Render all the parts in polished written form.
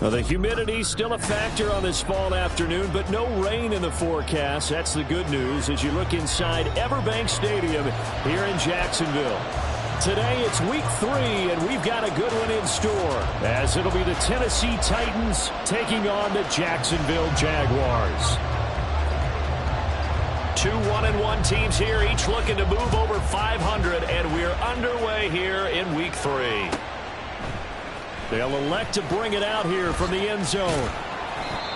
Well, the humidity still a factor on this fall afternoon, but no rain in the forecast. That's the good news as you look inside Everbank Stadium here in Jacksonville. Today it's week 3, and we've got a good one in store, as it'll be the Tennessee Titans taking on the Jacksonville Jaguars. 2 1-1 teams here, each looking to move over 500, and we're underway here in week 3. They'll elect to bring it out here from the end zone.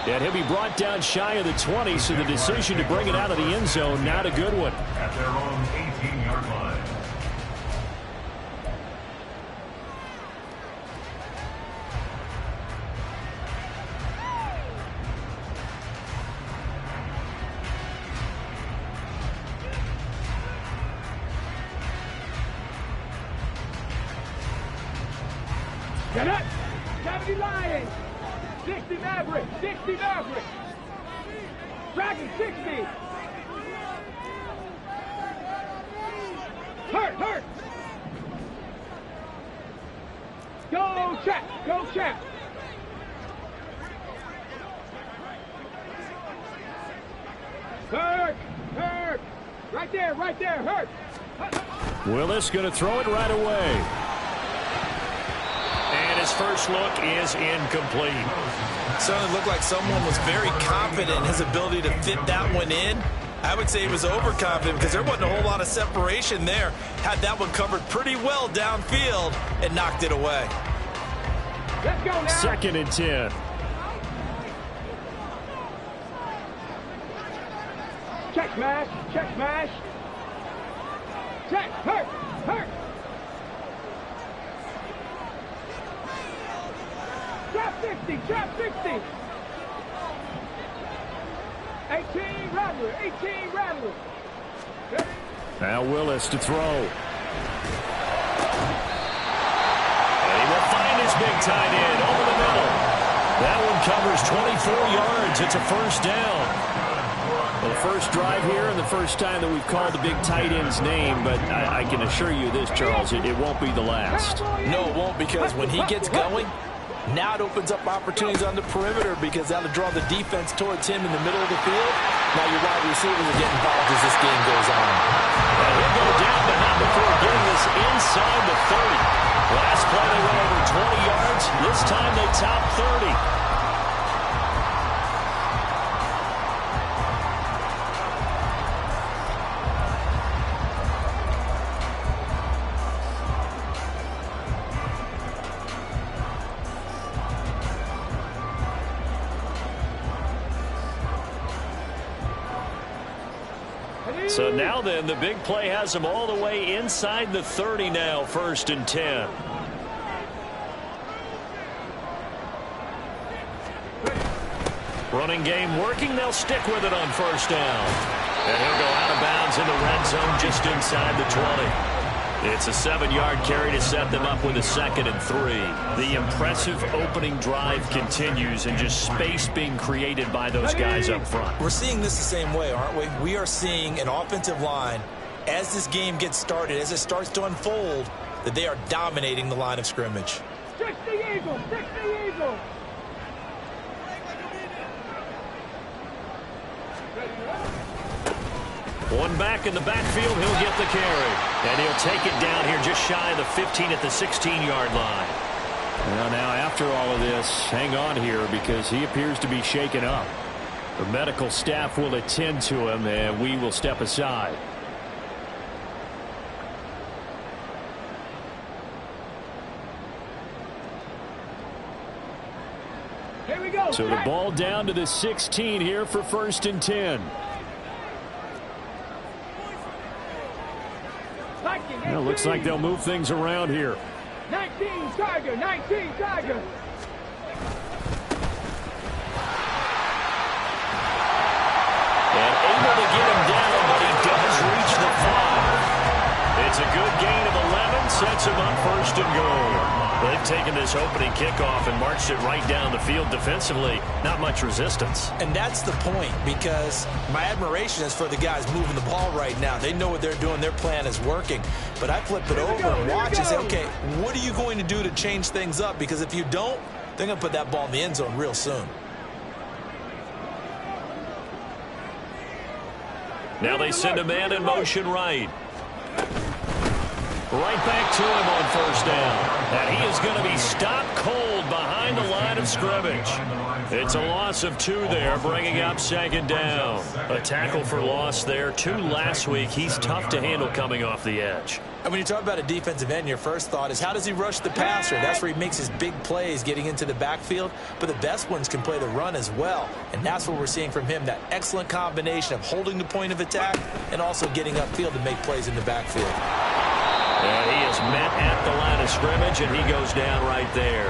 And he'll be brought down shy of the 20, so the decision to bring it out of the end zone, not a good one. At their own 18-yard line. Get up! 70 Lions! 60 Maverick! 60 Maverick! Dragon 60! Hurt! Go Chap! Go Chap! Hurt! Right there! Hurt! Willis going to throw it right away. His first look is incomplete. Certainly looked like someone was very confident in his ability to fit that one in. I would say he was overconfident because there wasn't a whole lot of separation there. Had that one covered pretty well downfield and knocked it away. Let's go now. 2nd and 10. Check smash. Check, hurt. Trap 60. 18 Rattler. Now Willis to throw. And he will find his big tight end over the middle. That one covers 24 yards. It's a first down. Well, the first drive here and the first time that we've called the big tight end's name, but I can assure you this, Charles, it won't be the last. No, it won't, because when he gets going, now it opens up opportunities on the perimeter because that'll draw the defense towards him in the middle of the field. Now your wide receivers are getting involved as this game goes on. And he'll go down, but not before getting this inside the 30. Last play they went over 20 yards. This time they top 30. So now then, the big play has them all the way inside the 30 now, 1st and 10. Running game working. They'll stick with it on 1st down. And he'll go out of bounds in the red zone just inside the 20. It's a 7-yard carry to set them up with a 2nd and 3. The impressive opening drive continues, and just space being created by those guys up front. We're seeing this the same way, aren't we? We are seeing an offensive line, as this game gets started, as it starts to unfold, that they are dominating the line of scrimmage. 60 Eagles! One back in the backfield, he'll get the carry. And he'll take it down here just shy of the 15 at the 16-yard line. Well, now after all of this, hang on here because he appears to be shaken up. The medical staff will attend to him, and we will step aside. Here we go. So the ball down to the 16 here for 1st and 10. Well, looks like they'll move things around here. 19 Tiger. And able to get him down, but he does reach the 5. It's a good gain of 11, sets him up 1st and goal. They've taken this opening kickoff and marched it right down the field defensively. Not much resistance. And that's the point, because my admiration is for the guys moving the ball right now. They know what they're doing. Their plan is working. But I flip it over and watch and say, okay, what are you going to do to change things up? Because if you don't, They're going to put that ball in the end zone real soon. Now they send a man in motion right. Right back to him on first down. And he is going to be stopped cold behind the line of scrimmage. It's a loss of 2 there, bringing up second down. A tackle for loss there. 2 last week. He's tough to handle coming off the edge. And when you talk about a defensive end, your first thought is, how does he rush the passer? That's where he makes his big plays getting into the backfield. But the best ones can play the run as well. And that's what we're seeing from him, that excellent combination of holding the point of attack and also getting upfield to make plays in the backfield. And he is met at the line of scrimmage, and he goes down right there.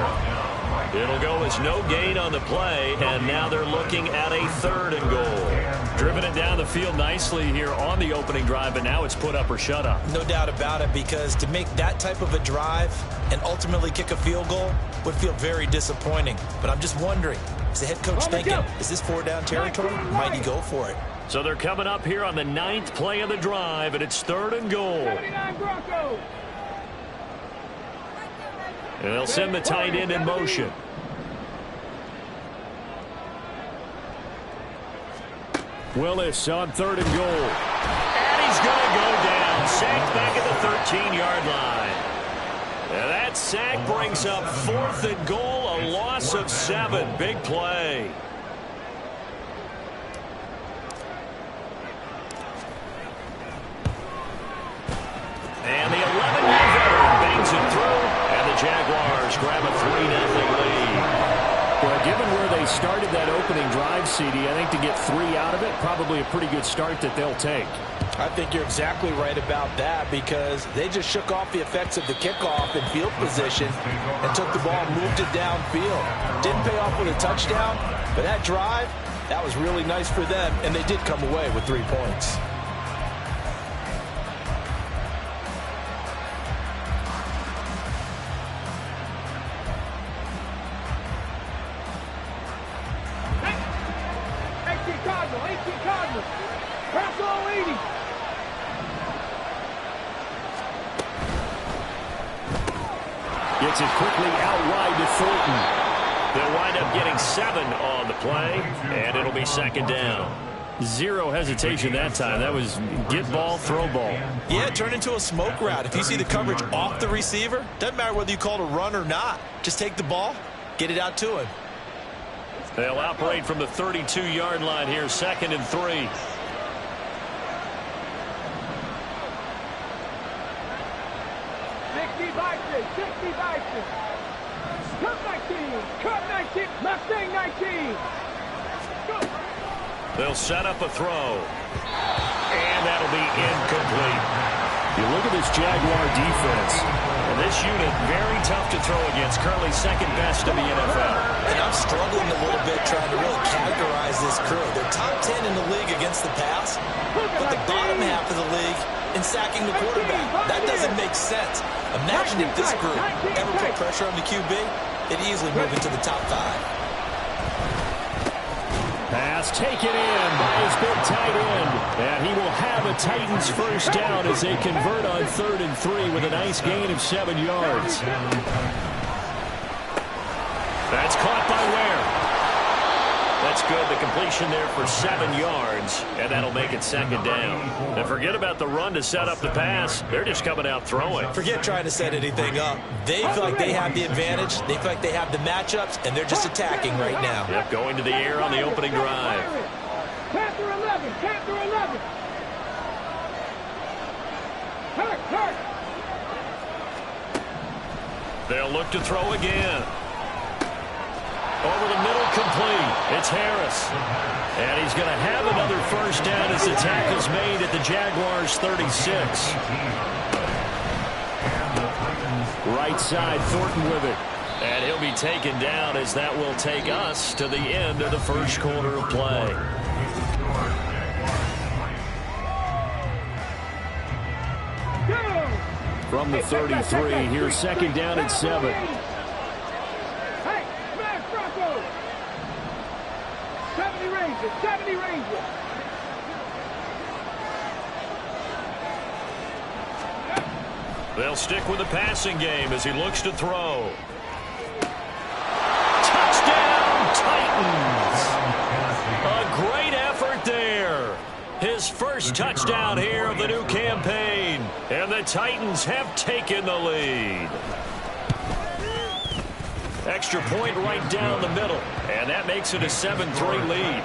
It'll go as no gain on the play, and now they're looking at a 3rd and goal. Driven it down the field nicely here on the opening drive, but now it's put up or shut up. No doubt about it, because to make that type of a drive and ultimately kick a field goal would feel very disappointing. But I'm just wondering, is the head coach thinking, is this 4-down territory? Might he go for it? So they're coming up here on the 9th play of the drive, and it's 3rd and goal. 79 Broncos. And they'll send the tight end in motion. Willis on 3rd and goal. And he's going to go down. Sacked back at the 13-yard line. And that sack brings up 4th and goal, a loss of 7. Big play. And the 11-year veteran bangs it through, and the Jaguars grab a 3-0 lead. Well, given where they started that opening drive, CD, I think to get 3 out of it, probably a pretty good start that they'll take. I think you're exactly right about that, because they just shook off the effects of the kickoff in field position and took the ball and moved it downfield. Didn't pay off with a touchdown, but that drive, that was really nice for them, and they did come away with 3 points. Gets it quickly out wide to Thornton. They'll wind up getting 7 on the play, and it'll be 2nd down. 0 hesitation that time. That was get ball, throw ball. Yeah, it turned into a smoke route. If you see the coverage off the receiver, doesn't matter whether you call it a run or not. Just take the ball, get it out to him. They'll operate from the 32-yard line here, 2nd and 3. Cut 19, Mustang 19. They'll set up a throw. And that'll be incomplete. You look at this Jaguar defense. And this unit, very tough to throw against. Currently 2nd best in the NFL. And I'm struggling a little bit trying to really categorize this crew. They're top 10 in the league against the pass, but the bottom half of the league in sacking the quarterback. That doesn't make sense. Imagine if this group ever put pressure on the QB, they'd easily move into the top 5. Pass taken in by his big tight end. And he will have a Titans first down as they convert on 3rd and 3 with a nice gain of 7 yards. That's caught by Ware. That's good. The completion there for 7 yards, and that'll make it 2nd down. And forget about the run to set up the pass. They're just coming out throwing. Forget trying to set anything up. They feel like they have the advantage. They feel like they have the matchups, and they're just attacking right now. Yep, going to the air on the opening drive. Panther 11, Panther 11. Hurt. They'll look to throw again. Over the middle, complete. It's Harris. And he's going to have another first down as the tackle's made at the Jaguars' 36. Right side, Thornton with it. And he'll be taken down as that will take us to the end of the first quarter of play. From the 33, here's 2nd down and 7. Hey, smash Broncos. 70 Rangers. They'll stick with the passing game as he looks to throw. first touchdown here of the new campaign. And the Titans have taken the lead. Extra point right down the middle. And that makes it a 7-3 lead.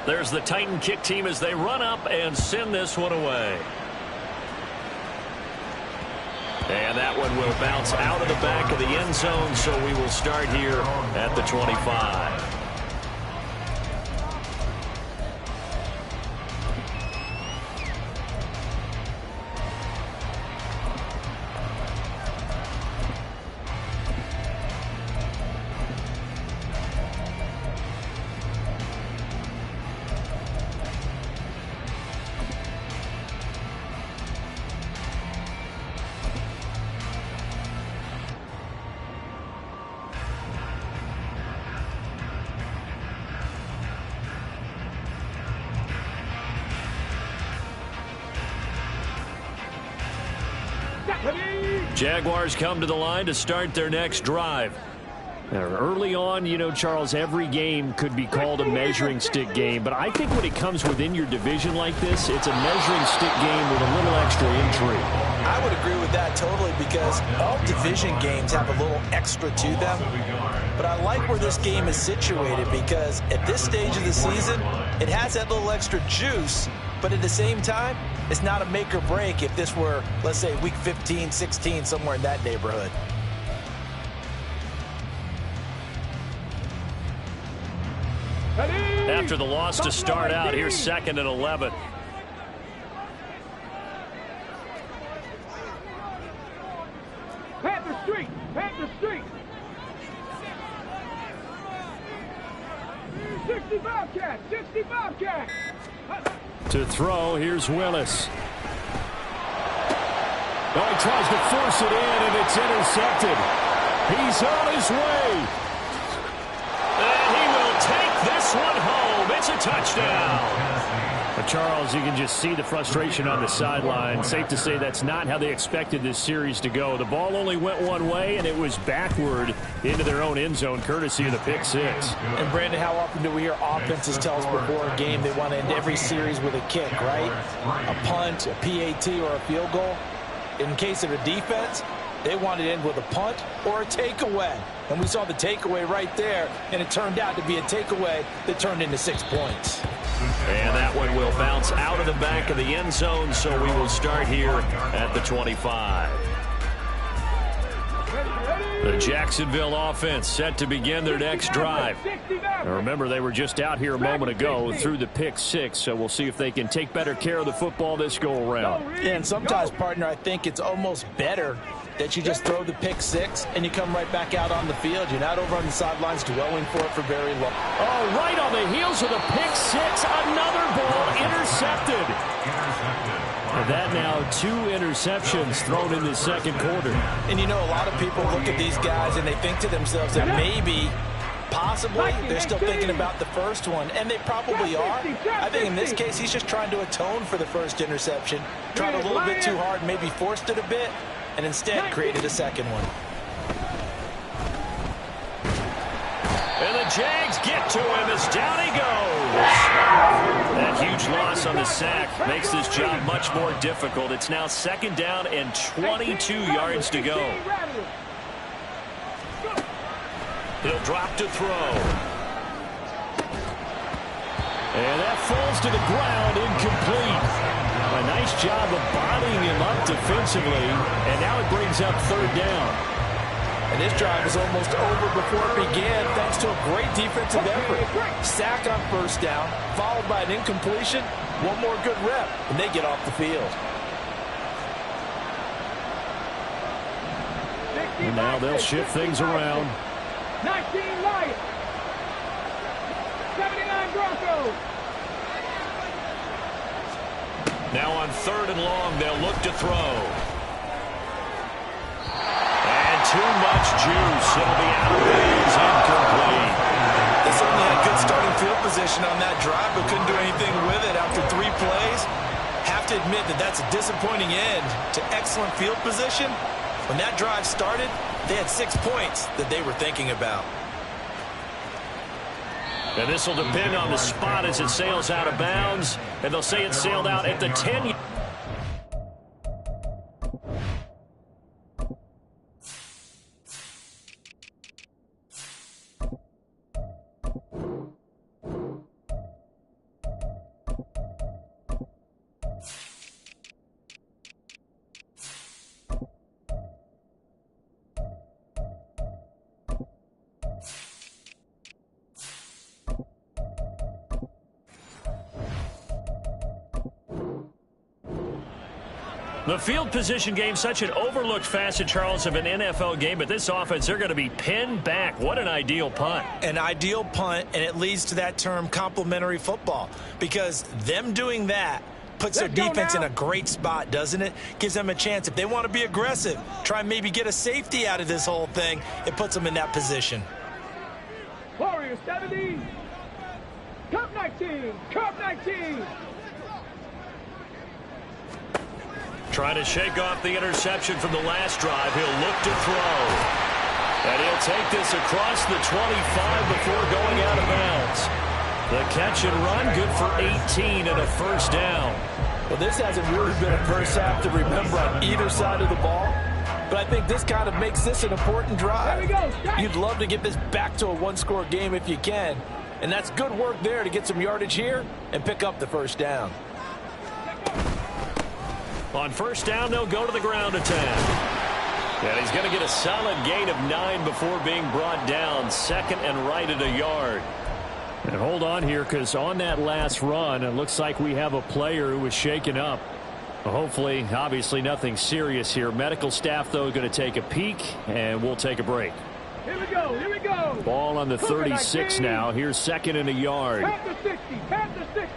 There's the Titan kick team as they run up and send this one away. And that one will bounce out of the back of the end zone, so we will start here at the 25. Jaguars come to the line to start their next drive. Now, early on, you know, Charles, every game could be called a measuring stick game, but I think when it comes within your division like this, it's a measuring stick game with a little extra intrigue. I would agree with that totally, because all division games have a little extra to them. But I like where this game is situated, because at this stage of the season, it has that little extra juice, but at the same time, it's not a make or break if this were, let's say, week 15, 16, somewhere in that neighborhood. After the loss to start out, here's 2nd and 11. Panther Street! Panther Street! 65 cat! 65 cat! To throw, here's Willis. Oh, he tries to force it in, and it's intercepted. He's on his way. And he will take this one home. It's a touchdown. But Charles, you can just see the frustration on the sideline. Safe to say that's not how they expected this series to go. The ball only went one way, and it was backward into their own end zone, courtesy of the pick six. And, Brandon, how often do we hear offenses tell us before a game they want to end every series with a kick, right? A punt, a PAT, or a field goal. In case of a defense, they want to end with a punt or a takeaway. And we saw the takeaway right there, and it turned out to be a takeaway that turned into 6 points. And that one will bounce out of the back of the end zone, so we will start here at the 25. The Jacksonville offense set to begin their next drive. Now remember, they were just out here a moment ago through the pick six, so we'll see if they can take better care of the football this go-around. And sometimes, partner, I think it's almost better that you just throw the pick six and you come right back out on the field. You're not over on the sidelines dwelling for it for very long. Oh, right on the heels of the pick six, another ball intercepted. And that now 2 interceptions thrown in the second quarter. And you know, a lot of people look at these guys and they think to themselves that maybe, possibly, they're still thinking about the first one, and they probably are. I think in this case, he's just trying to atone for the first interception, tried a little bit too hard, maybe forced it a bit, and instead created a second one. And the Jags get to him as down he goes. That huge loss on the sack makes this job much more difficult. It's now 2nd down and 22 yards to go. He'll drop to throw. And that falls to the ground, incomplete. A nice job of bodying him up defensively, and now it brings up 3rd down. And this drive is almost over before it began, thanks to a great defensive effort. Sack on 1st down, followed by an incompletion. One more good rep, and they get off the field. And now they'll shift things around. 19 Lions. 79 Broncos. Now on 3rd and long, they'll look to throw. Too much juice. It'll be out of bounds, incomplete. They certainly had good starting excellent field position on that drive, but couldn't do anything with it after 3 plays. Have to admit that that's a disappointing end to excellent field position. When that drive started, they had 6 points that they were thinking about. And this will depend on the spot as it sails out of bounds. And they'll say it sailed out at the 10. The field position game, such an overlooked facet, Charles, of an NFL game. But this offense, they're going to be pinned back. What an ideal punt. An ideal punt, and it leads to that term complementary football. Because them doing that puts their defense in a great spot, doesn't it? Gives them a chance. If they want to be aggressive, try and maybe get a safety out of this whole thing, it puts them in that position. Warriors 70. Cup 19. Cup 19. Trying to shake off the interception from the last drive. He'll look to throw. And he'll take this across the 25 before going out of bounds. The catch and run, good for 18 and a first down. Well, this hasn't really been a first half to remember on either side of the ball. But I think this kind of makes this an important drive. There we go. You'd love to get this back to a one-score game if you can. And that's good work there to get some yardage here and pick up the first down. On first down, they'll go to the ground attack. And he's going to get a solid gain of 9 before being brought down. Second and right at a yard. And hold on here, because on that last run, it looks like we have a player who was shaken up. Hopefully, obviously nothing serious here. Medical staff, though, going to take a peek, and we'll take a break. Here we go. Here we go. Ball on the 36 now. Here's second and a yard. Panther 60. Panther 60.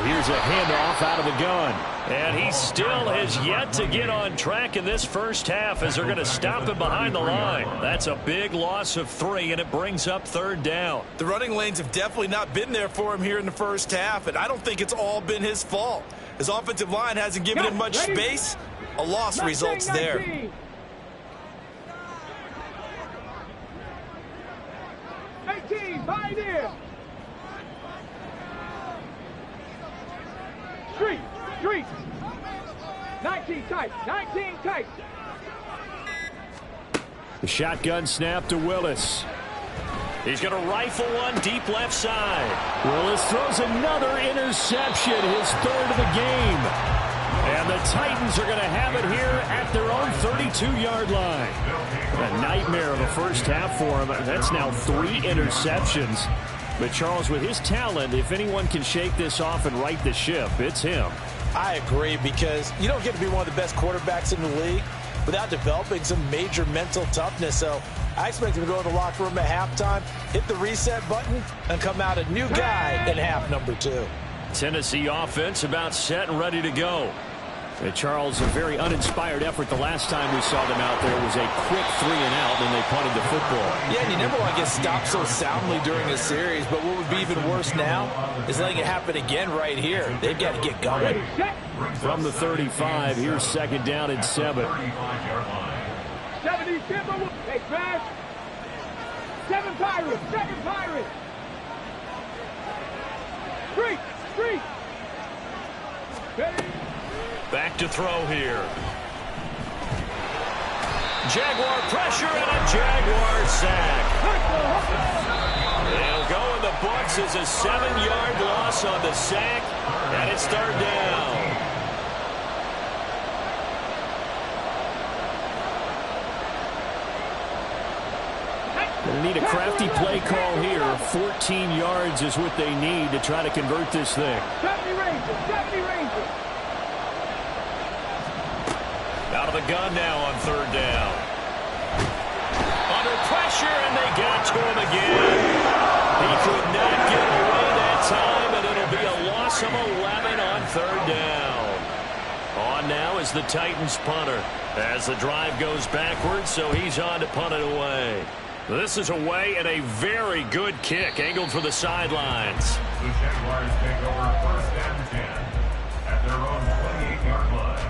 Here's a handoff out of the gun. And he still has yet to get on track in this first half as they're going to stop him behind the line. That's a big loss of 3, and it brings up third down. The running lanes have definitely not been there for him here in the first half, and I don't think it's all been his fault. His offensive line hasn't given him much space. A loss results there. 18, Pioneer. Street. 19 tight. 19 tight. The shotgun snap to Willis. He's going to rifle one deep left side. Willis throws another interception, his third of the game. And the Titans are going to have it here at their own 32-yard line. A nightmare of a first half for him. That's now 3 interceptions. But Charles, with his talent, if anyone can shake this off and right the ship, it's him. I agree, because you don't get to be one of the best quarterbacks in the league without developing some major mental toughness. So I expect him to go in the locker room at halftime, hit the reset button, and come out a new guy in half number 2. Tennessee offense about set and ready to go. And Charles, a very uninspired effort the last time we saw them out there. It was a quick 3 and out, and they punted the football. Yeah, and you never want to get stopped so soundly during a series, but what would be even worse now is letting it happen again right here. They've got to get going. From the 35, here's second down and 7. 70 Timber. Hey, Crash. 7 Pirates. 7 Pirates. Street. Ready. Back to throw here. Jaguar pressure and a Jaguar sack. It'll go in the books as a 7-yard loss on the sack, and it's third down. They need a crafty play call here. 14 yards is what they need to try to convert this thing. 70 Rangers. Out of the gun now on third down. Under pressure, and they got to him again. He could not get away that time, and it'll be a loss of 11 on third down. on now is the Titans punter. As the drive goes backwards, so he's on to punt it away. This is away and a very good kick angled for the sidelines. The Jaguars take over 1st and 10 at their own 28-yard line.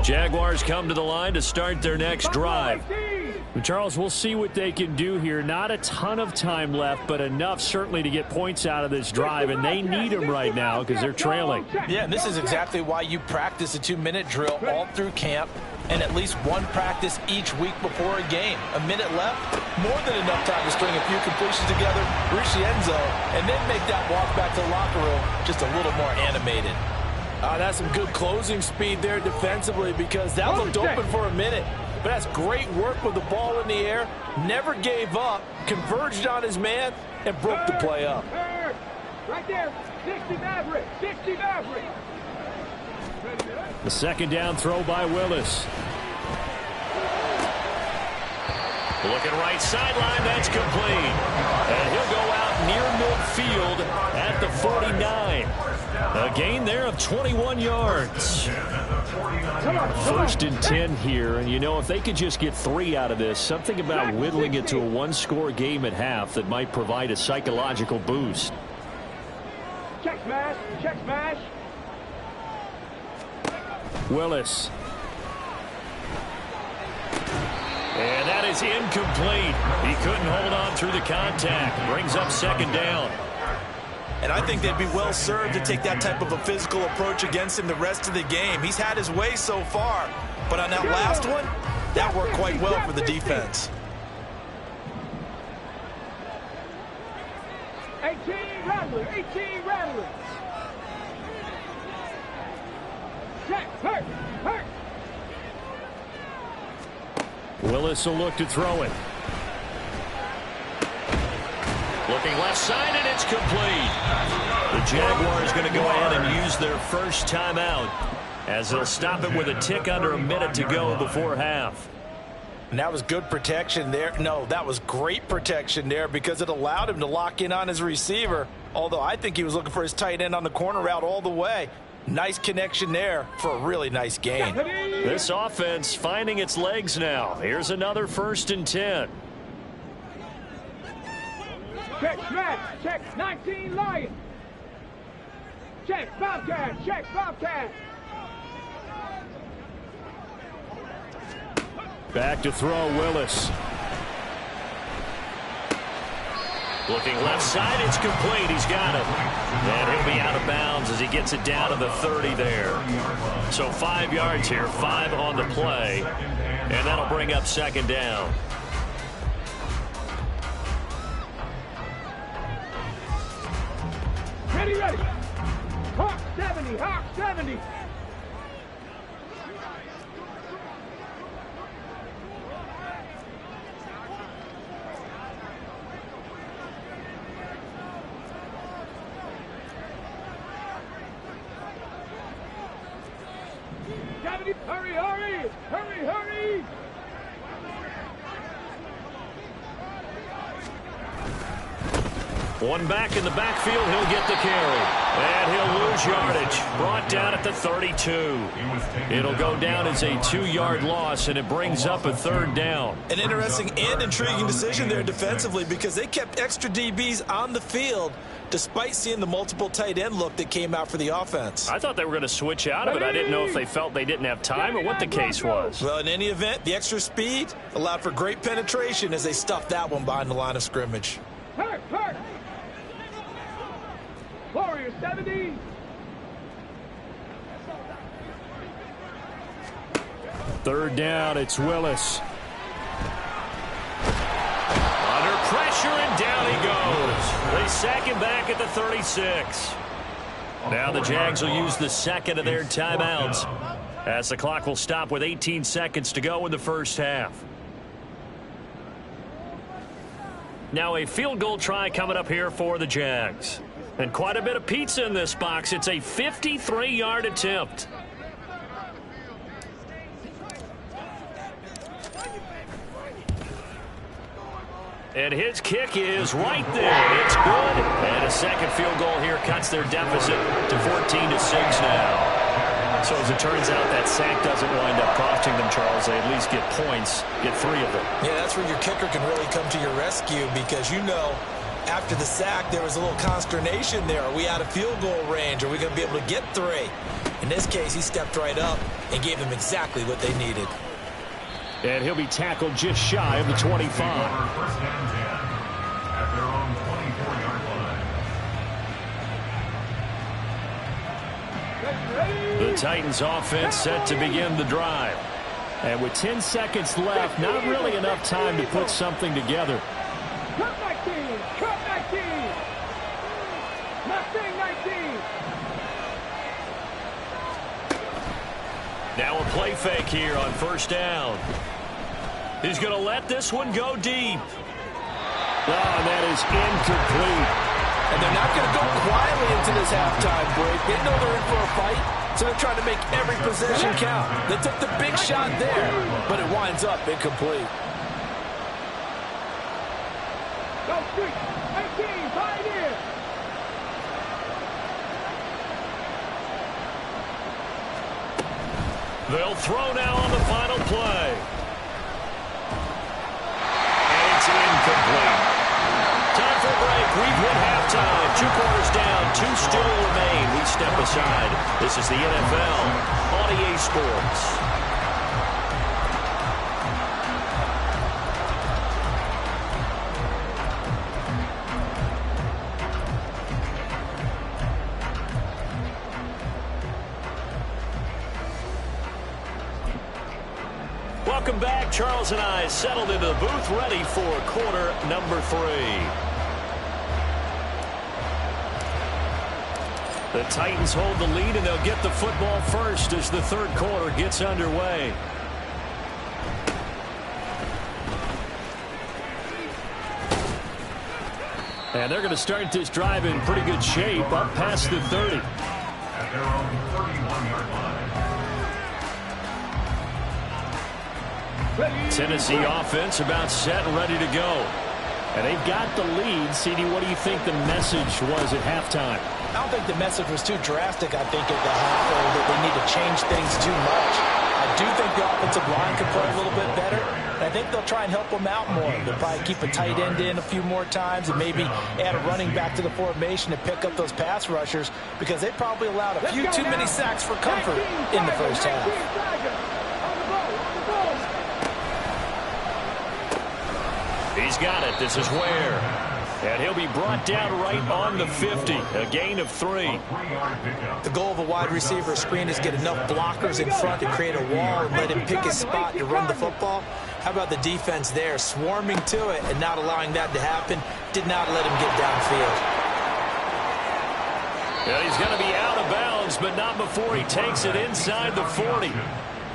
Jaguars come to the line to start their next drive. Charles, we'll see what they can do here. Not a ton of time left, but enough certainly to get points out of this drive, and they need them right now because they're trailing. Yeah, and this is exactly why you practice a 2-minute drill all through camp and at least one practice each week before a game. A minute left, more than enough time to string a few completions together, reach the end zone, and then make that walk back to the locker room just a little more animated. That's some good closing speed there defensively because that looked open for a minute. But that's great work with the ball in the air. Never gave up, converged on his man, and broke the play up. Right there, 60 Maverick, 60 Maverick. The second down throw by Willis. Looking right sideline, that's complete. And he'll go out near midfield at the 49. A gain there of 21 yards. 1st and 10 here, and you know, if they could just get 3 out of this, something about whittling it to a one-score game at half that might provide a psychological boost. Check smash, check smash. Willis. And that is incomplete. He couldn't hold on through the contact. Brings up second down. And I think they'd be well served to take that type of a physical approach against him the rest of the game. He's had his way so far, but on that last one, that worked quite well for the defense. 18 Rattler, 18 Rattler. Check, hurt, hurt. Willis will look to throw it. Looking left side, and it's complete. The Jaguars going to go ahead and use their first timeout as they'll stop it with a tick under a minute to go before half. And that was good protection there. No, that was great protection there because it allowed him to lock in on his receiver, although I think he was looking for his tight end on the corner route all the way. Nice connection there for a really nice gain. This offense finding its legs now. Here's another 1st and 10. Check smash, check 19 Lions. Check Bobcat, check Bobcat. Back to throw, Willis. Looking left side, it's complete. He's got it. And he'll be out of bounds as he gets it down to the 30 there. So 5 yards here, 5 on the play. And that'll bring up second down. Ready, ready. Hawk 70, Hawk 70. Hurry, hurry! Hurry, hurry! One back in the backfield, he'll get the carry. And he'll lose yardage. Brought down at the 32. It'll go down as a 2-yard loss, and it brings up a 3rd down. An interesting and intriguing decision there defensively because they kept extra DBs on the field despite seeing the multiple tight end look that came out for the offense. I thought they were going to switch out of it. I didn't know if they felt they didn't have time or what the case was. Well, in any event, the extra speed allowed for great penetration as they stuffed that one behind the line of scrimmage. Hurt, hurt! Warrior 70. Third down, it's Willis. Under pressure, and down he goes. They sack him back at the 36. Now the Jags will use the second of their timeouts as the clock will stop with 18 seconds to go in the first half. Now a field goal try coming up here for the Jags. And quite a bit of pizza in this box. It's a 53-yard attempt. And his kick is right there. It's good. And a second field goal here cuts their deficit to 14-6 now. So as it turns out, that sack doesn't wind up costing them, Charles. They at least get points, get 3 of them. Yeah, that's where your kicker can really come to your rescue because after the sack, there was a little consternation there. Are we out of field goal range? Are we going to be able to get 3? In this case, he stepped right up and gave them exactly what they needed. And he'll be tackled just shy of the 25. First down 10 at their own 24-yard line. The Titans offense set to begin the drive. And with 10 seconds left, not really enough time to put something together. Cut 19! Cut 19! Mustang 19! Now a play fake here on first down. He's going to let this one go deep. Oh, and that is incomplete. And they're not going to go quietly into this halftime break. They know they're in for a fight, so they're trying to make every possession count. They took the big shot there, but it winds up incomplete. Go street! 18! Pioneer! They'll throw now on the final play. And it's incomplete. Time for a break. We've hit halftime. 2 quarters down. 2 still remain. We step aside. This is the NFL on EA Sports. Welcome back. Charles and I settled into the booth ready for quarter number 3. The Titans hold the lead, and they'll get the football first as the third quarter gets underway. And they're going to start this drive in pretty good shape, up past the 30. At their own 31-yard line. Tennessee offense about set and ready to go. And they've got the lead. CD, what do you think the message was at halftime? I don't think the message was too drastic, I think, at the half, or that they need to change things too much. I do think the offensive line could play a little bit better, and I think they'll try and help them out more. They'll probably keep a tight end in a few more times and maybe add a running back to the formation to pick up those pass rushers because they probably allowed a few too many sacks for comfort in the first half. He's got it. This is Ware. And he'll be brought down right on the 50. A gain of 3. The goal of a wide receiver screen is get enough blockers in front to create a wall and let him pick his spot to run the football. How about the defense there, swarming to it and not allowing that to happen? Did not let him get downfield. Yeah, he's going to be out of bounds, but not before he takes it inside the 40.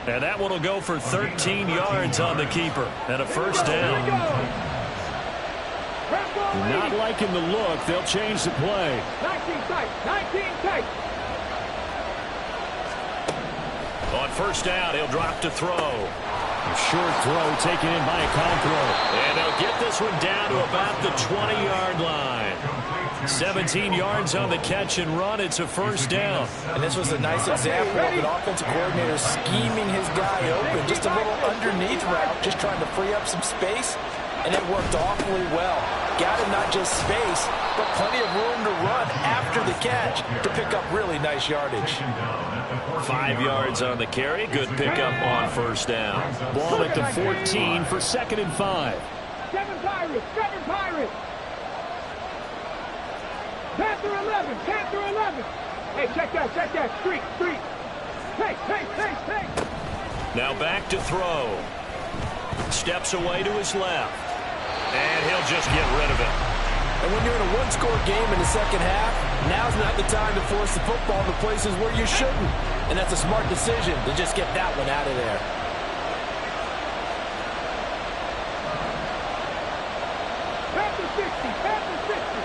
And that one will go for 13 yards on the keeper and a first down. Not liking the look. They'll change the play. 19 tight. 19 tight. On first down, he'll drop to throw. A short throw taken in by Okonkwo. And they'll get this one down to about the 20-yard line. 17 yards on the catch and run. It's a first down. And this was a nice example of an offensive coordinator scheming his guy open. Just a little underneath route, just trying to free up some space. And it worked awfully well. Got him not just space, but plenty of room to run after the catch to pick up really nice yardage. 5 yards on the carry. Good pickup on first down. Ball at the 14 for 2nd and 5. 7 Pirates. 7 Pirates. Panther 11. Panther 11. Hey, check that. Check that. Street. Street. Hey, hey, hey, hey. Now back to throw. Steps away to his left. And he'll just get rid of it. And when you're in a one-score game in the second half, now's not the time to force the football to places where you shouldn't. And that's a smart decision to just get that one out of there. Panther 60. Panther 60.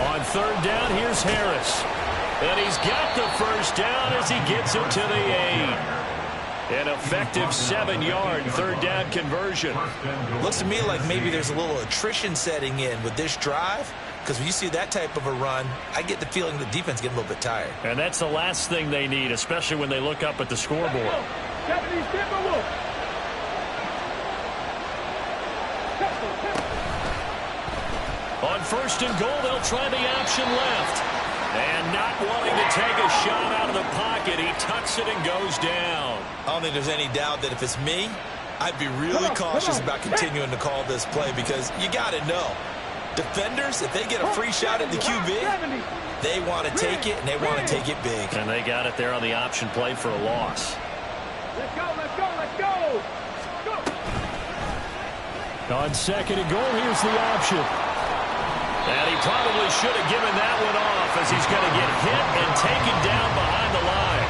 On third down, here's Harris. And he's got the first down as he gets it to the 8. An effective 7-yard third down conversion. Looks to me like maybe there's a little attrition setting in with this drive, because when you see that type of a run, I get the feeling the defense getting a little bit tired. And that's the last thing they need, especially when they look up at the scoreboard. On first and goal, they'll try the option left. And not wanting to take a shot out of the pocket, he tucks it and goes down. I don't think there's any doubt that if it's me, I'd be really cautious about continuing to call this play, because you got to know, defenders, if they get a free shot at the QB, they want to take it, and they want to take it big. And they got it there on the option play for a loss. Let's go, let's go, let's go! On second and goal, here's the option. And he probably should have given that one off, as he's going to get hit and taken down behind the line.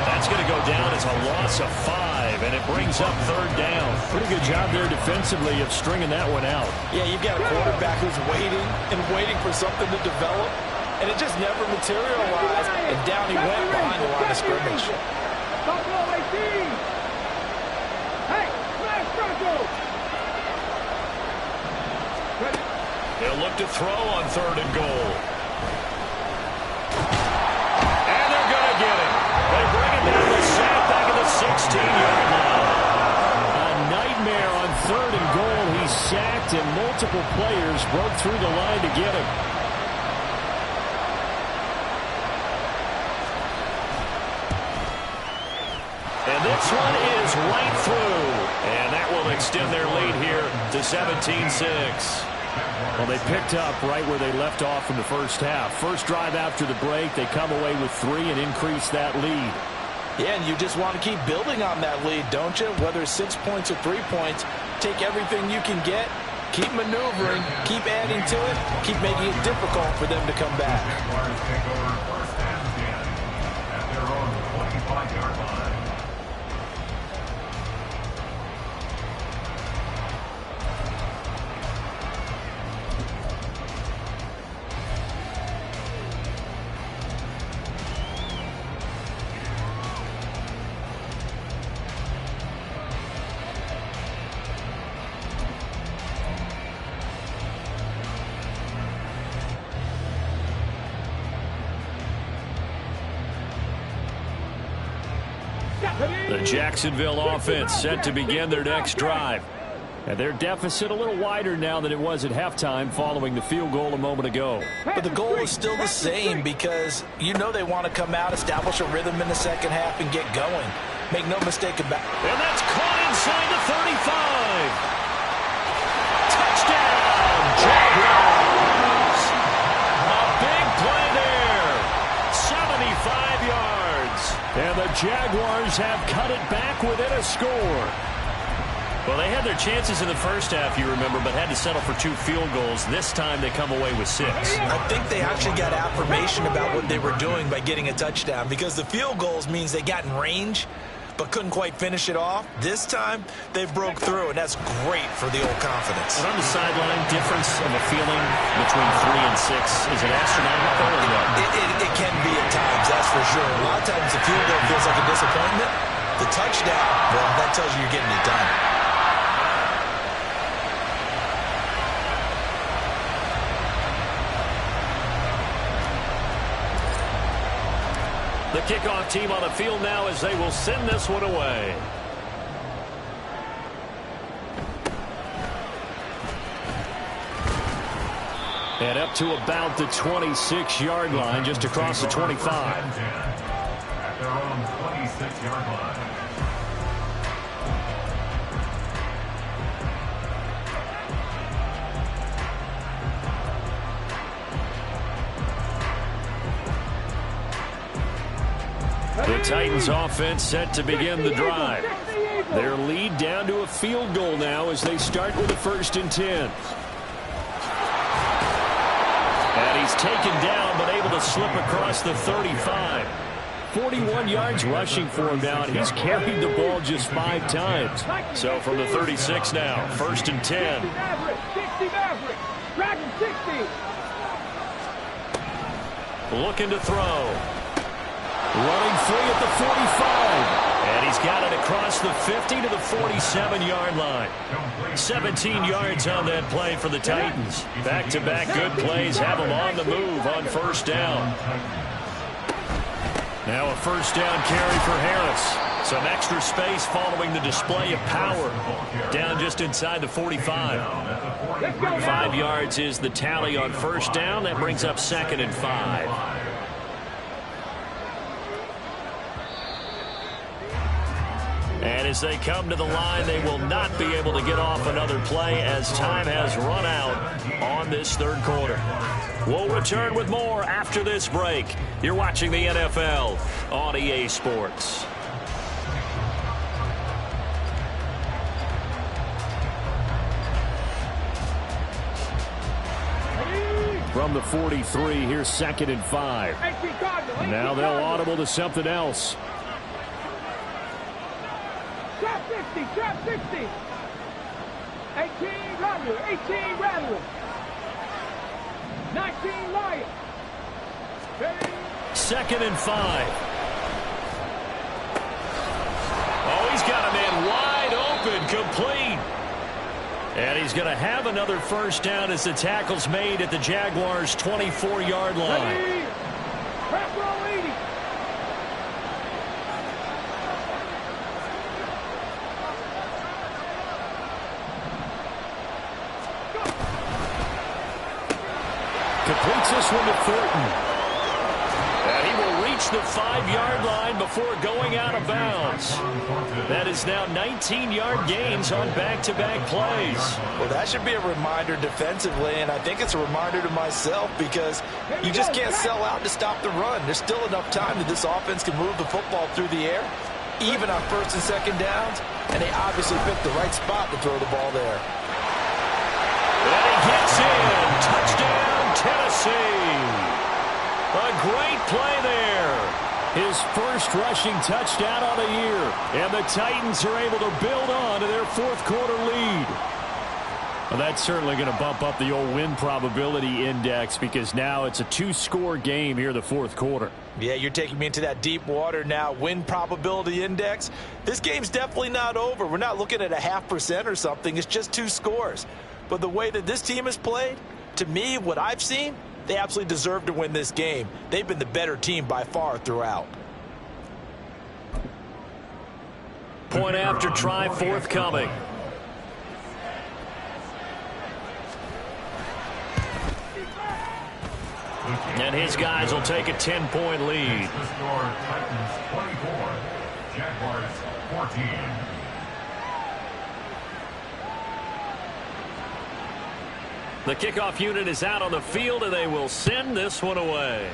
That's going to go down as a loss of 5, and it brings up third down. Pretty good job there defensively of stringing that one out. Yeah, you've got a quarterback who's waiting and waiting for something to develop, and it just never materialized, and down he went behind the line of scrimmage. Hey, smash Bronco! He'll look to throw on third and goal. And they're going to get him. They bring him down the sack back at the 16-yard line. A nightmare on third and goal. He's sacked, and multiple players broke through the line to get him. And this one is right through. And that will extend their lead here to 17-6. Well, they picked up right where they left off in the first half. First drive after the break, they come away with 3 and increase that lead. Yeah, and you just want to keep building on that lead, don't you? Whether it's 6 points or 3 points, take everything you can get, keep maneuvering, keep adding to it, keep making it difficult for them to come back. Jaguars take over first and 10 at their own 25-yard line. The Jacksonville offense set to begin their next drive. And their deficit a little wider now than it was at halftime following the field goal a moment ago. But the goal is still the same, because you know they want to come out, establish a rhythm in the second half, and get going. Make no mistake about it. And that's caught inside the 35. Touchdown, Jaguars. A big play there. 75 yards. And the Jaguars have cut it back within a score. Well, they had their chances in the first half, you remember, but had to settle for 2 field goals. This time they come away with 6. I think they actually got affirmation about what they were doing by getting a touchdown, because the field goals means they got in range but couldn't quite finish it off. This time they broke through, and that's great for the old confidence. And on the sideline, difference of a feeling between 3 and 6, is it astronomical or what? It can be at times, that's for sure. A lot of times the field goal feels like a disappointment. The touchdown, well, that tells you you're getting it done. The kickoff team on the field now as they will send this one away. And up to about the 26-yard line, just across the 25. At their own 26-yard line. The Titans offense set to begin the drive. Their lead down to a field goal now as they start with a 1st and 10. And he's taken down but able to slip across the 35. 41 yards rushing for him now, and he's carried the ball just 5 times. So from the 36 now, 1st and 10. 60 Maverick, Dragon 60. Looking to throw. Running free at the 45. And he's got it across the 50 to the 47-yard line. 17 yards on that play for the Titans. Back-to-back good plays have them on the move on first down. Now a first down carry for Harris. Some extra space following the display of power. Down just inside the 45. 5 yards is the tally on first down. That brings up 2nd and 5. And as they come to the line, they will not be able to get off another play as time has run out on this third quarter. We'll return with more after this break. You're watching the NFL on EA Sports. From the 43, here's 2nd and 5. Now they'll audible to something else. Trap 60, trap 60. 18 Rattler, 18 Rattler. 19 Lion. 2nd and 5. Oh, he's got a man wide open, complete. And he's going to have another first down as the tackle's made at the Jaguars' 24-yard line. Trap roll 80. Completes this one to Thornton. And he will reach the 5-yard line before going out of bounds. That is now 19-yard gains on back-to-back plays. Well, that should be a reminder defensively, and I think it's a reminder to myself because you just can't sell out to stop the run. There's still enough time that this offense can move the football through the air, even on 1st and 2nd downs, and they obviously picked the right spot to throw the ball there. And he gets in. Touchdown, Tennessee. A great play there. His first rushing touchdown on the year. And the Titans are able to build on to their 4th quarter lead. Well, that's certainly going to bump up the old win probability index because now it's a 2-score game here in the 4th quarter. Yeah, you're taking me into that deep water now. Win probability index. This game's definitely not over. We're not looking at a 0.5% or something. It's just 2 scores. But the way that this team has played, to me, what I've seen, they absolutely deserve to win this game. They've been the better team by far throughout. Point after try forthcoming. And his guys will take a 10-point lead. The score, Titans 24, Jaguars 14. The kickoff unit is out on the field, and they will send this one away.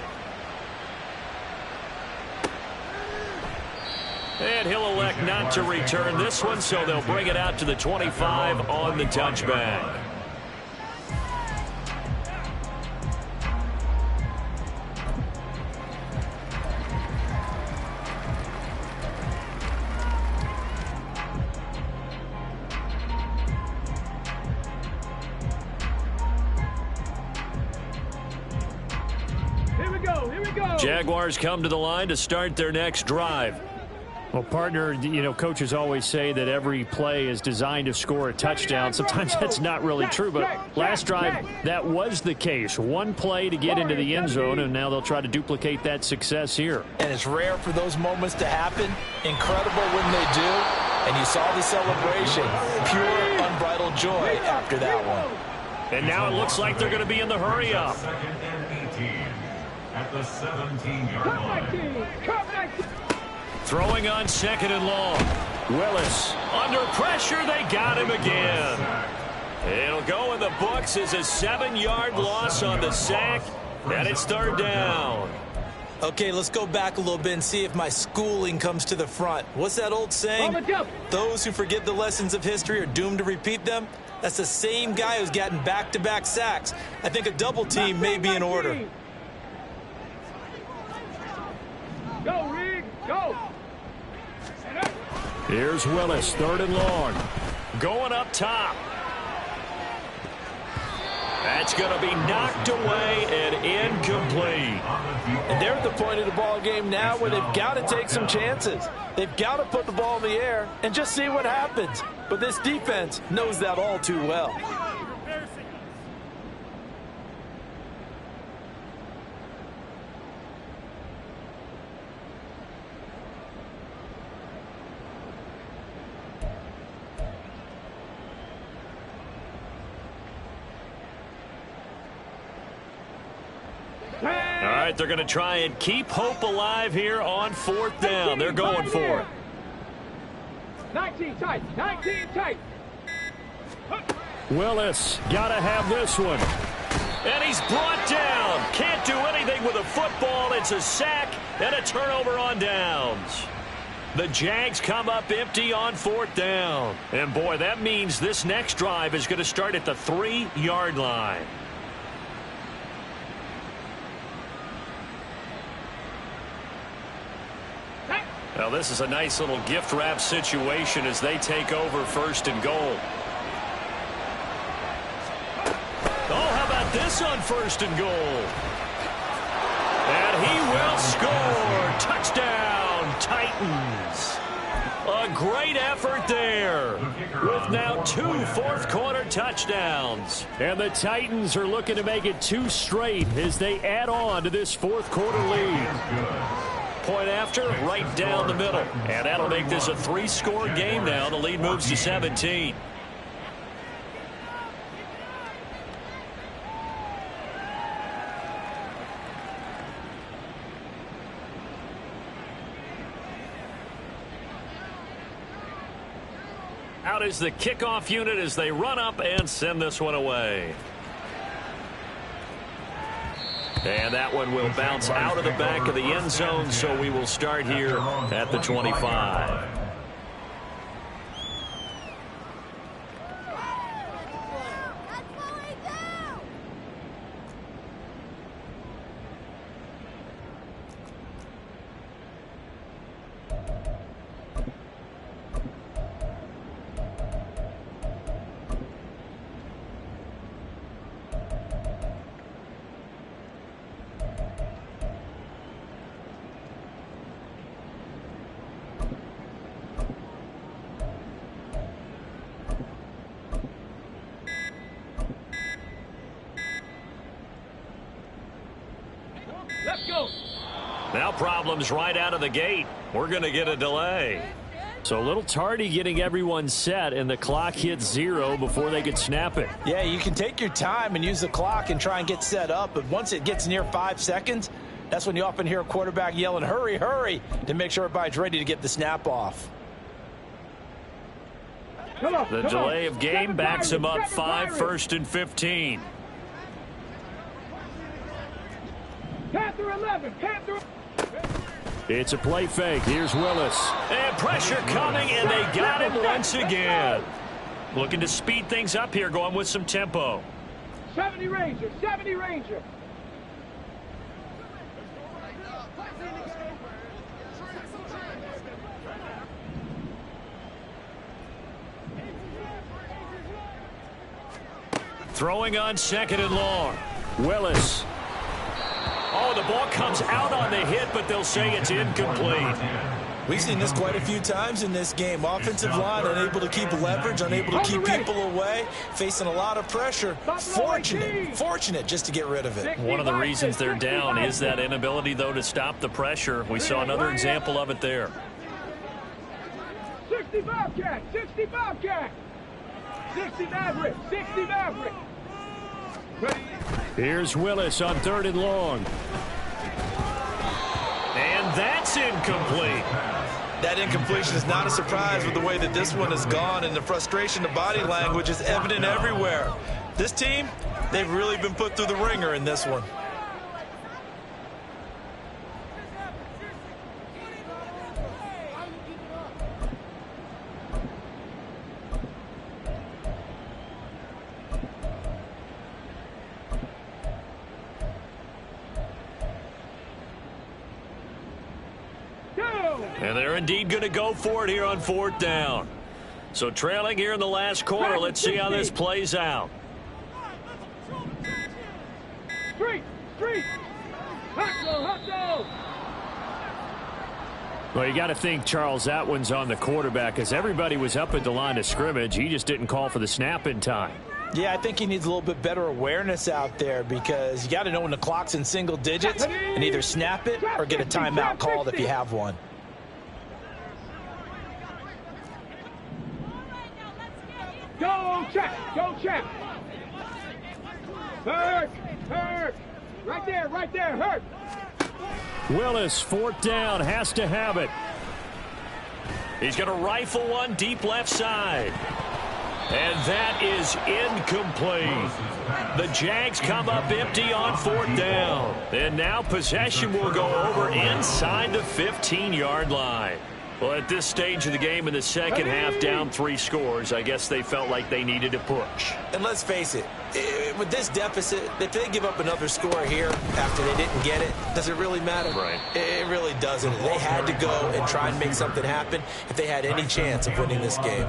And he'll elect not to return this one, so they'll bring it out to the 25 on the touchback. Jaguars come to the line to start their next drive. Well, partner, you know, coaches always say that every play is designed to score a touchdown. Sometimes that's not really true, but last drive, that was the case. One play to get into the end zone, and now they'll try to duplicate that success here. And it's rare for those moments to happen. Incredible when they do. And you saw the celebration. Pure, unbridled joy after that one. And now it looks like they're going to be in the hurry-up. 2nd and 18 at the 17-yard line. Throwing on 2nd and long. Willis under pressure. They got him again. It'll go in the books as a 7-yard loss on the sack. And it's 3rd down. Okay, let's go back a little bit and see if my schooling comes to the front. What's that old saying? Those who forget the lessons of history are doomed to repeat them. That's the same guy who's gotten back-to-back sacks. I think a double team may be in order. Go, Reed, go. Here's Willis, 3rd and long. Going up top. That's going to be knocked away and incomplete. And they're at the point of the ball game now where they've got to take some chances. They've got to put the ball in the air and just see what happens. But this defense knows that all too well. All right, they're going to try and keep hope alive here on 4th down. They're going for it. 19 tight, 19 tight. Willis got to have this one. And he's brought down. Can't do anything with a football. It's a sack and a turnover on downs. The Jags come up empty on 4th down. And, boy, that means this next drive is going to start at the 3-yard line. Well, this is a nice little gift wrap situation as they take over 1st and goal. Oh, how about this on 1st and goal? And he will score. Touchdown, Titans. A great effort there with now 2 fourth-quarter touchdowns. And the Titans are looking to make it 2 straight as they add on to this fourth-quarter lead. Point after, right down the middle. And that'll make this a 3-score game now. The lead moves to 17. Out is the kickoff unit as they run up and send this one away. And that one will bounce out of the back of the end zone, so we will start here at the 25. Let's go. Now problems right out of the gate. We're going to get a delay. So a little tardy getting everyone set, and the clock hits 0 before they could snap it. Yeah, you can take your time and use the clock and try and get set up, but once it gets near 5 seconds, that's when you often hear a quarterback yelling, hurry, hurry, to make sure everybody's ready to get the snap off. The delay of game backs him up 5, 1st and 15. Panther 11, Panther. It's a play fake. Here's Willis. And pressure coming, and they got him once again. Looking to speed things up here, going with some tempo. 70 Ranger, 70 Ranger. Throwing on 2nd and long. Willis. Oh, the ball comes out on the hit, but they'll say it's incomplete. We've seen this quite a few times in this game. Offensive line unable to keep leverage, unable to keep people away, facing a lot of pressure. Fortunate just to get rid of it. One of the reasons they're down is that inability, though, to stop the pressure. We saw another example of it there. 60 Bobcat, 60 Bobcat. 60 Maverick, 60 Maverick. Here's Willis on 3rd and long. And that's incomplete. That incompletion is not a surprise with the way that this one has gone, and the frustration, the body language is evident everywhere. This team, they've really been put through the ringer in this one. And they're indeed going to go for it here on 4th down. So trailing here in the last quarter. Let's see how this plays out. street, street. Hustle. Well, you got to think, Charles, that one's on the quarterback as everybody was up at the line of scrimmage. He just didn't call for the snap in time. Yeah, I think he needs a little bit better awareness out there because you got to know when the clock's in single digits and either snap it or get a timeout called if you have one. Go check. Hurt. Right there, hurt. Willis, 4th down, has to have it. He's going to rifle one deep left side. And that is incomplete. The Jags come up empty on 4th down. And now possession will go over inside the 15-yard line. Well, at this stage of the game in the second half, down 3 scores, I guess they felt like they needed to push. And let's face it, with this deficit, if they give up another score here after they didn't get it, does it really matter? Right. It really doesn't. They had to go and try and make something happen if they had any chance of winning this game.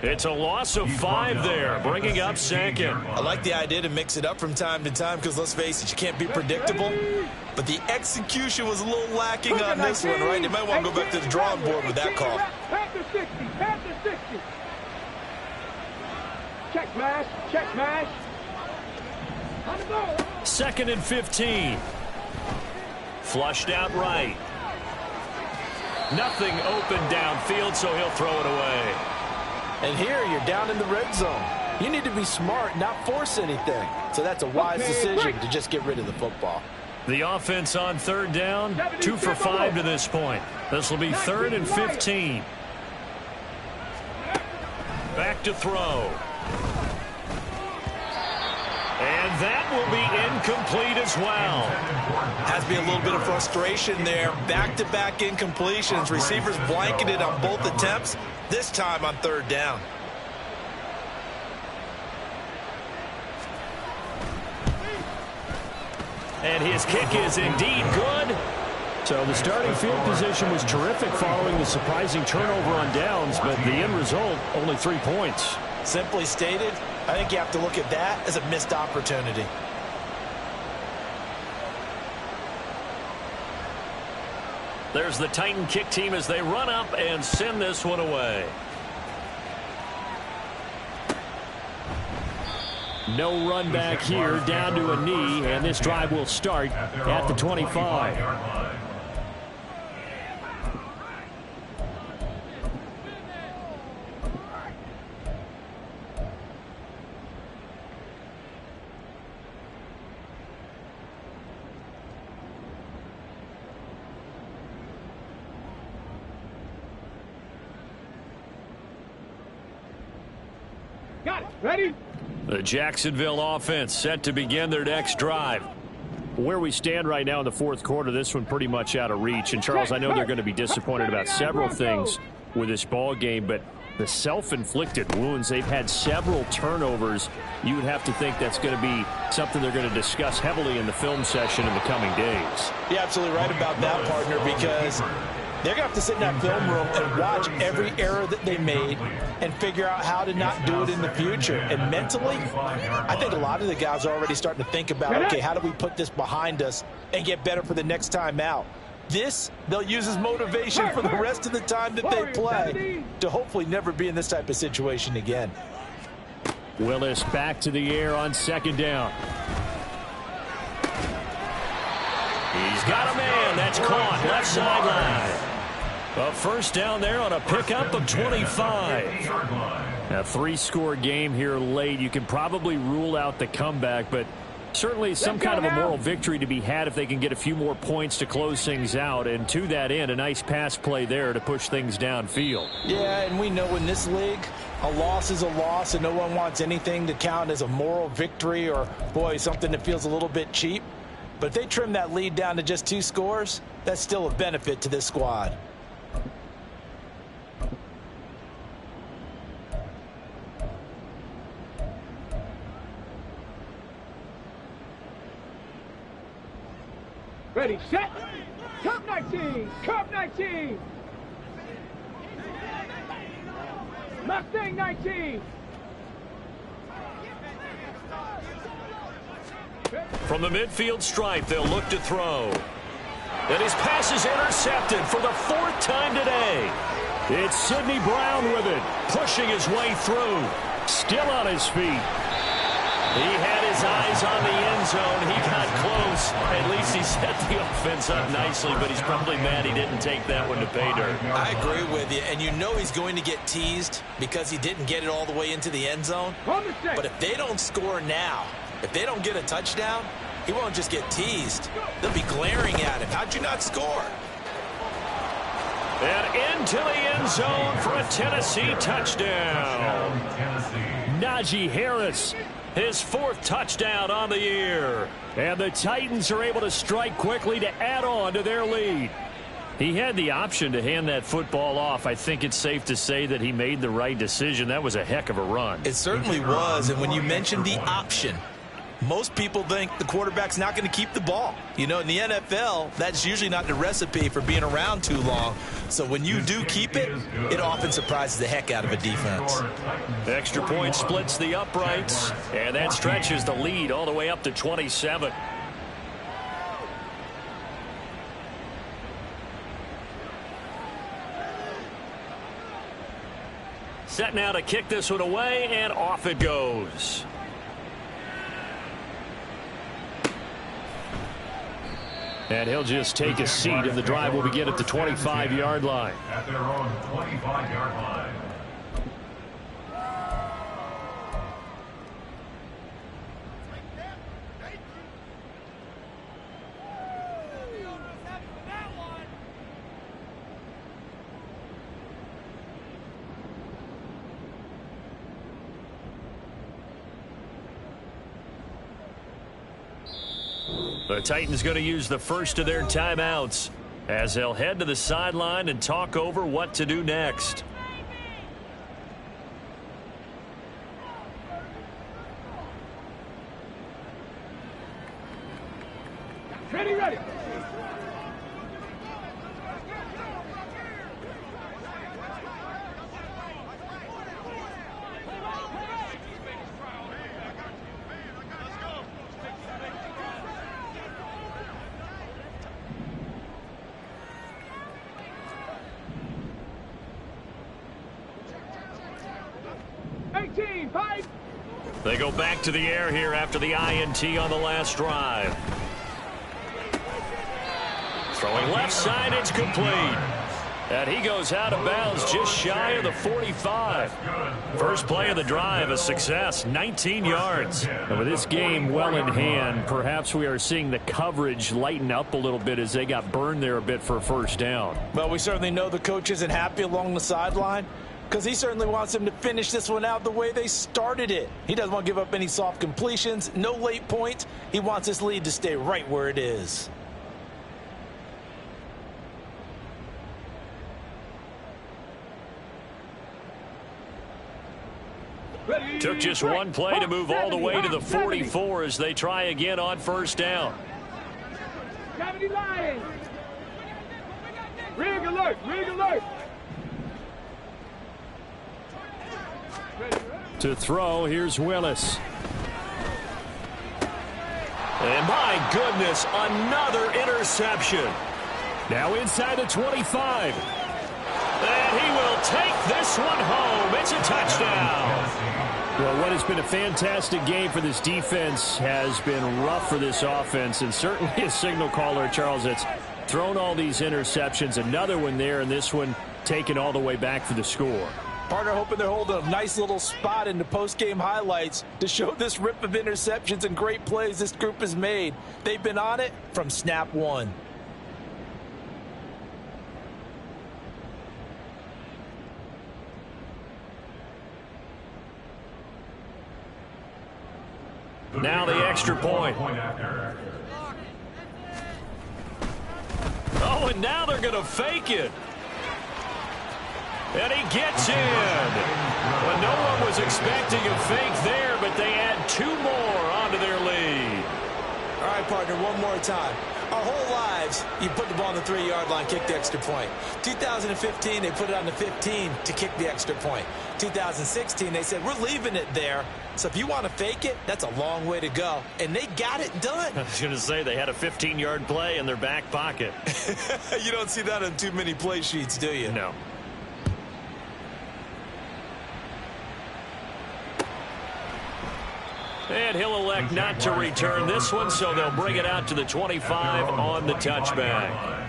It's a loss of 5 there, bringing up 2nd. I like the idea to mix it up from time to time because, let's face it, you can't be predictable. But the execution was a little lacking on this one, right? They might want to go back to the drawing board with that call. Pass the 60. Check mash. On the ball. 2nd and 15. Flushed out right. Nothing open downfield, so he'll throw it away. And here you're down in the red zone. You need to be smart, not force anything. So that's a wise decision to just get rid of the football. The offense on 3rd down, 2 for 5 to this point. This will be 3rd and 15. Back to throw. And that will be incomplete as well. Has to be a little bit of frustration there. Back-to-back incompletions. Receivers blanketed on both attempts, this time on 3rd down. And his kick is indeed good. So the starting field position was terrific following the surprising turnover on downs, but the end result, only 3 points. Simply stated, I think you have to look at that as a missed opportunity. There's the Titan kick team as they run up and send this one away. No run back here, down to a knee, and this drive will start at the 25. Got it. Ready? The Jacksonville offense set to begin their next drive. Where we stand right now in the 4th quarter, this one pretty much out of reach. And, Charles, I know they're going to be disappointed about several things with this ball game, but the self-inflicted wounds, they've had several turnovers. You would have to think that's going to be something they're going to discuss heavily in the film session in the coming days. You're absolutely right about that, partner, because they're going to have to sit in that film room and watch every error that they made and figure out how to not do it in the future. And mentally, I think a lot of the guys are already starting to think about, okay, how do we put this behind us and get better for the next time out? This, they'll use as motivation for the rest of the time that they play to hopefully never be in this type of situation again. Willis back to the air on 2nd down. He's got a man. That's caught. Left sideline. A 1st down there on a pickup of 25. A 3-score game here late. You can probably rule out the comeback, but certainly some kind of a moral victory to be had if they can get a few more points to close things out. And to that end, a nice pass play there to push things downfield. Yeah, and we know in this league, a loss is a loss, and no one wants anything to count as a moral victory or, boy, something that feels a little bit cheap. But if they trim that lead down to just 2 scores, that's still a benefit to this squad. Ready, set. Cup 19. Mustang 19. From the midfield stripe, they'll look to throw. And his pass is intercepted for the 4th time today. It's Sidney Brown with it, pushing his way through. Still on his feet. He had his eyes on the end zone. He got close. At least he set the offense up nicely, but he's probably mad he didn't take that one to pay dirt. I agree with you, and you know he's going to get teased because he didn't get it all the way into the end zone. But if they don't score now, if they don't get a touchdown, he won't just get teased. They'll be glaring at him. How'd you not score? And into the end zone for a Tennessee touchdown. Najee Harris, his 4th touchdown on the year. And the Titans are able to strike quickly to add on to their lead. He had the option to hand that football off. I think it's safe to say that he made the right decision. That was a heck of a run. It certainly was. And when you mentioned the option, most people think the quarterback's not going to keep the ball. You know, in the NFL, that's usually not the recipe for being around too long. So when you do keep it, it often surprises the heck out of a defense. Extra point splits the uprights, and that stretches the lead all the way up to 27. Set now to kick this one away, and off it goes. And he'll just take a seat, and the drive will begin at the 25-yard line. At their own 25-yard line. The Titans going to use the first of their timeouts as they'll head to the sideline and talk over what to do next. Ready, ready. They go back to the air here after the INT on the last drive. Throwing left side, it's complete. And he goes out of bounds just shy of the 45. First play of the drive, a success, 19 yards. And with this game well in hand, perhaps we are seeing the coverage lighten up a little bit as they got burned there a bit for a first down. Well, we certainly know the coach isn't happy along the sideline, because he certainly wants them to finish this one out the way they started it. He doesn't want to give up any soft completions, no late points. He wants this lead to stay right where it is. Took just one play to move all the way to the 44 as they try again on first down. 70 Lions. Rig alert, rig alert. To throw, here's Willis. And my goodness, another interception. Now inside the 25. And he will take this one home. It's a touchdown. Well, what has been a fantastic game for this defense has been rough for this offense, and certainly a signal caller, Charles, that's thrown all these interceptions. Another one there, and this one taken all the way back for the score. Partner hoping they're holding a nice little spot in the post-game highlights to show this rip of interceptions and great plays this group has made. They've been on it from snap one. Now the extra point. Oh, and now they're going to fake it. And he gets in. Well, no one was expecting a fake there, but they add two more onto their lead. All right, right, partner, one more time. Our whole lives, you put the ball on the 3-yard line, kick the extra point. 2015, they put it on the 15 to kick the extra point. 2016, they said, we're leaving it there. So if you want to fake it, that's a long way to go. And they got it done. I was going to say, they had a 15-yard play in their back pocket. You don't see that on too many play sheets, do you? No. And he'll elect not to return this one, so they'll bring it out to the 25 on the touchback.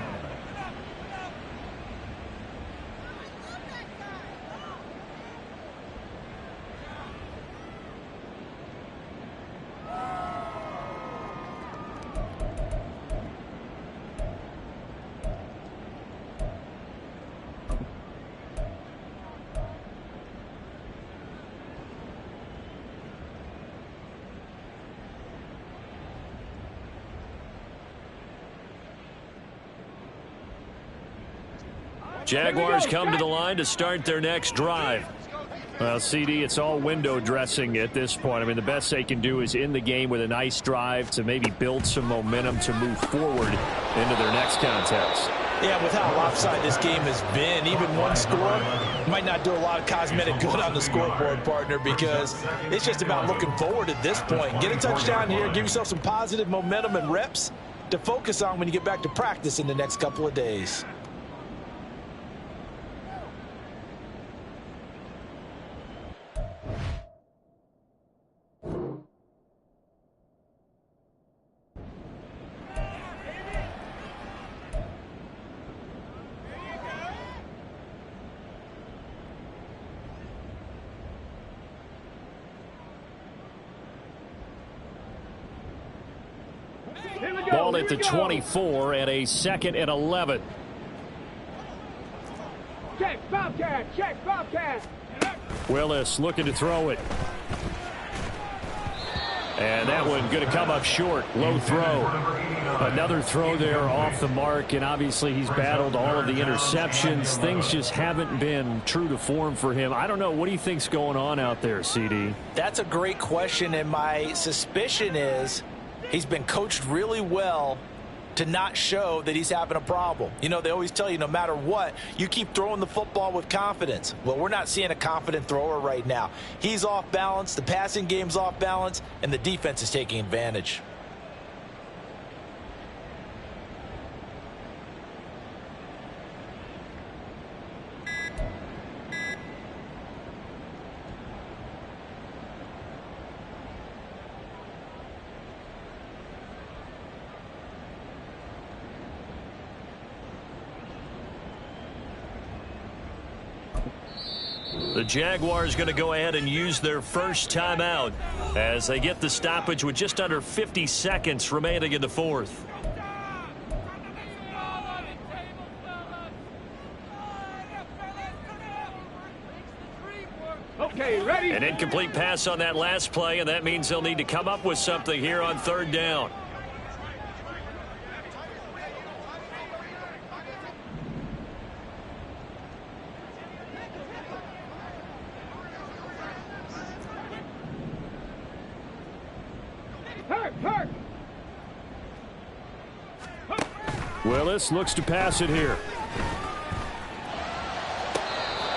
Jaguars come to the line to start their next drive. Well, CD, it's all window dressing at this point. I mean, the best they can do is in the game with a nice drive to maybe build some momentum to move forward into their next contest. Yeah, with how lopsided this game has been, even one score might not do a lot of cosmetic good on the scoreboard, partner, because it's just about looking forward at this point. Get a touchdown here, give yourself some positive momentum and reps to focus on when you get back to practice in the next couple of days. Ball at the 24 and a 2nd and 11. Check, Bobcat, check, Bobcat. Willis looking to throw it. And that one going to come up short. Low throw. Another throw there off the mark, and obviously he's battled all of the interceptions. Things just haven't been true to form for him. I don't know. What do you think's going on out there, CD? That's a great question, and my suspicion is he's been coached really well to not show that he's having a problem. You know, they always tell you no matter what, you keep throwing the football with confidence. Well, we're not seeing a confident thrower right now. He's off balance, the passing game's off balance, and the defense is taking advantage. The Jaguars going to go ahead and use their first timeout as they get the stoppage with just under 50 seconds remaining in the fourth. Okay, ready? An incomplete pass on that last play, and that means they'll need to come up with something here on 3rd down. Willis looks to pass it here.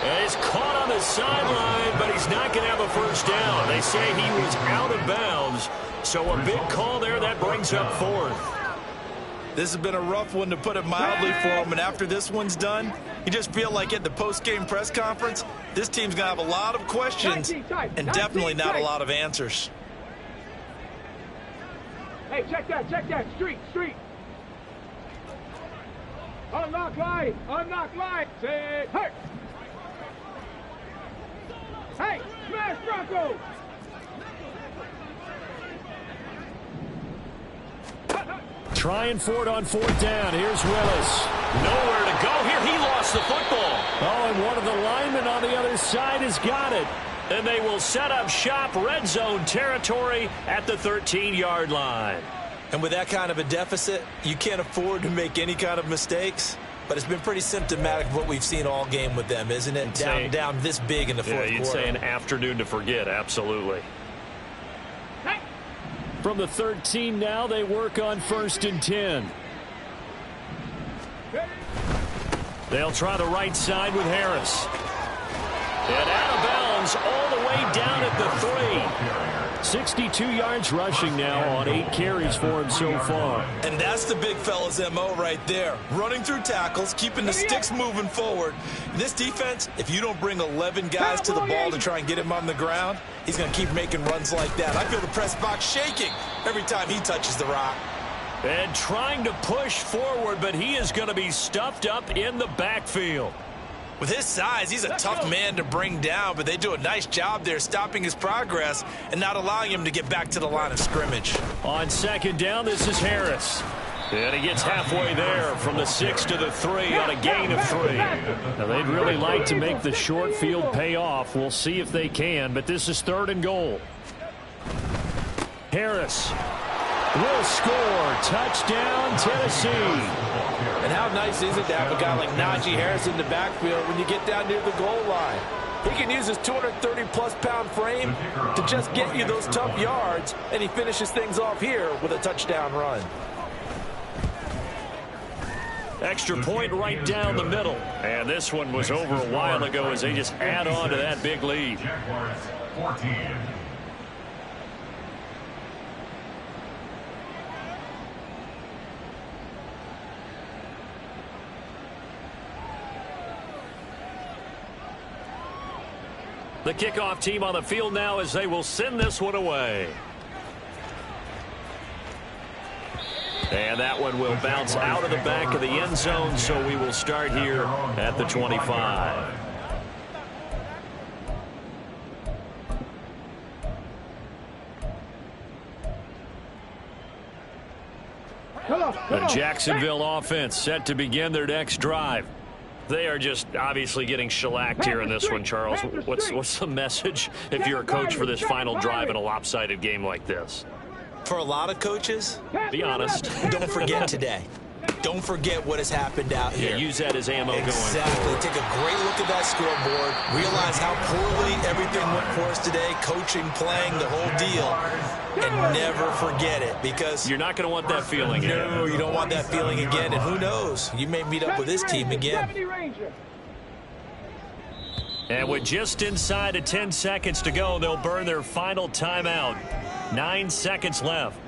And he's caught on the sideline, but he's not going to have a first down. They say he was out of bounds, so a big call there. That brings up 4th. This has been a rough one, to put it mildly, for him, and after this one's done, you just feel like at the post-game press conference, this team's going to have a lot of questions and definitely not a lot of answers. Hey, check that, street. Unlock line, say, hurt. Hey, smash Bronco. Trying for it on 4th down. Here's Willis. Nowhere to go here. He lost the football. Oh, and one of the linemen on the other side has got it. And they will set up shop, red zone territory at the 13-yard line. And with that kind of a deficit, you can't afford to make any kind of mistakes. But it's been pretty symptomatic of what we've seen all game with them, isn't it? Down this big in the fourth quarter. You'd say an afternoon to forget, absolutely. From the 13 now, they work on 1st and 10. They'll try the right side with Harris. And out of bounds all the way down at the 3. 62 yards rushing now on 8 carries for him so far. And that's the big fella's MO right there. Running through tackles, keeping the sticks moving forward. This defense, if you don't bring 11 guys to the ball to try and get him on the ground, he's going to keep making runs like that. I feel the press box shaking every time he touches the rock. And trying to push forward, but he is going to be stuffed up in the backfield. With his size, he's a tough man to bring down, but they do a nice job there stopping his progress and not allowing him to get back to the line of scrimmage. On 2nd down, this is Harris. And he gets halfway there from the 6 to the 3 on a gain of 3. Now, they'd really like to make the short field pay off. We'll see if they can, but this is 3rd and goal. Harris will score. Touchdown, Tennessee. And how nice is it to have a guy like Najee Harris in the backfield when you get down near the goal line? He can use his 230-plus pound frame to just get you those tough yards, and he finishes things off here with a touchdown run. Extra point right down the middle. And this one was over a while ago as they just add on to that big lead. Jaguars 14. The kickoff team on the field now as they will send this one away. And that one will bounce out of the back of the end zone, so we will start here at the 25. The Jacksonville offense set to begin their next drive. They are just obviously getting shellacked here in this one, Charles. What's the message if you're a coach for this final drive in a lopsided game like this? For a lot of coaches, be honest. Don't forget today. Don't forget what has happened out here. Yeah, use that as ammo going forward. Take a great look at that scoreboard. Realize how poorly everything went for us today. Coaching, playing, the whole deal. And never forget it, because you're not going to want that feeling again. No, you don't want that feeling again. And who knows? You may meet up with this team again. And with just inside of 10 seconds to go, they'll burn their final timeout. 9 seconds left.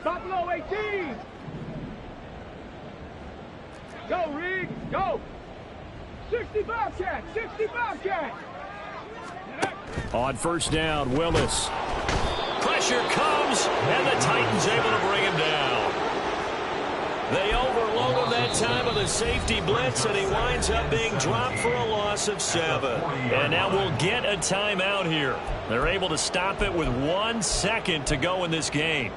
Buffalo 18. Go, Reed, go. 65 cat, 65 cat. On 1st down, Willis. Pressure comes, and the Titans able to bring him down. They overload him that time of the safety blitz, and he winds up being dropped for a loss of 7. And now we'll get a timeout here. They're able to stop it with 1 second to go in this game.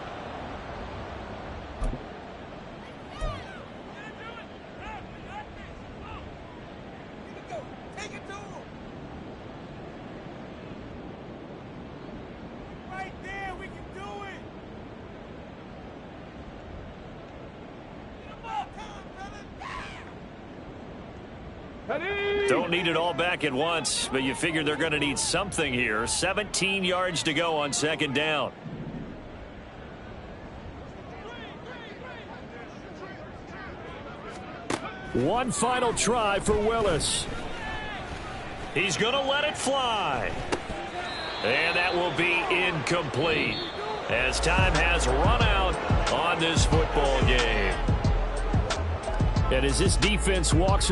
Don't need it all back at once, but you figure they're going to need something here. 17 yards to go on 2nd down. One final try for Willis. He's going to let it fly. And that will be incomplete, as time has run out on this football game. And as this defense walks